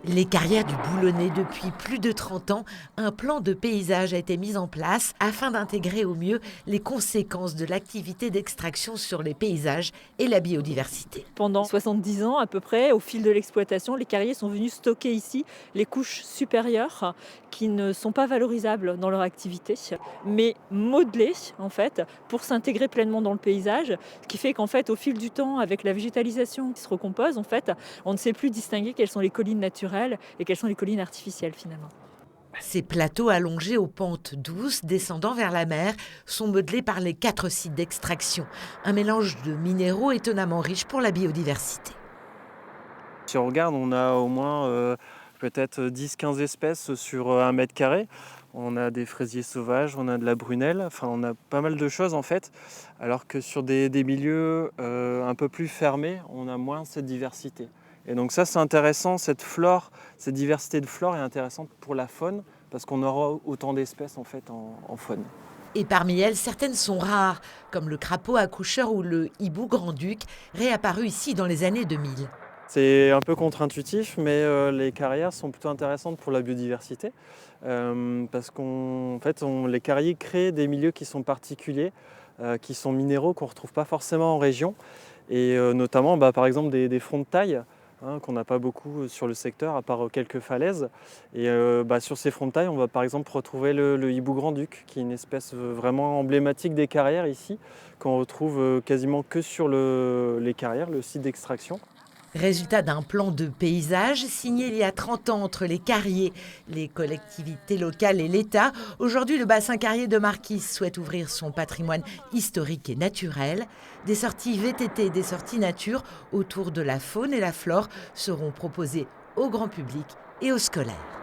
Les carrières du Boulonnais, depuis plus de 30 ans, un plan de paysage a été mis en place afin d'intégrer au mieux les conséquences de l'activité d'extraction sur les paysages et la biodiversité. Pendant 70 ans à peu près, au fil de l'exploitation, les carriers sont venus stocker ici les couches supérieures qui ne sont pas valorisables dans leur activité, mais modelées en fait pour s'intégrer pleinement dans le paysage, ce qui fait qu'en fait au fil du temps, avec la végétalisation qui se recompose, en fait, on ne sait plus distinguer quelles sont les collines naturelles et quelles sont les collines artificielles finalement. Ces plateaux allongés aux pentes douces descendant vers la mer sont modelés par les 4 sites d'extraction, un mélange de minéraux étonnamment riche pour la biodiversité. Si on regarde, on a au moins peut-être 10-15 espèces sur 1 m². On a des fraisiers sauvages, on a de la brunelle, enfin on a pas mal de choses en fait. Alors que sur des milieux un peu plus fermés, on a moins cette diversité. Et donc ça c'est intéressant, cette diversité de flore est intéressante pour la faune, parce qu'on aura autant d'espèces en fait en faune. Et parmi elles, certaines sont rares, comme le crapaud accoucheur ou le hibou grand-duc, réapparu ici dans les années 2000. C'est un peu contre-intuitif, mais les carrières sont plutôt intéressantes pour la biodiversité, parce les carriers créent des milieux qui sont particuliers, qui sont minéraux qu'on ne retrouve pas forcément en région, et notamment par exemple des fronts de taille, qu'on n'a pas beaucoup sur le secteur, à part quelques falaises. Et sur ces fronts de taille, on va par exemple retrouver le hibou grand-duc, qui est une espèce vraiment emblématique des carrières ici, qu'on retrouve quasiment que sur les carrières, le site d'extraction. Résultat d'un plan de paysage signé il y a 30 ans entre les carriers, les collectivités locales et l'État. Aujourd'hui, le bassin carrier de Marquise souhaite ouvrir son patrimoine historique et naturel. Des sorties VTT et des sorties nature autour de la faune et la flore seront proposées au grand public et aux scolaires.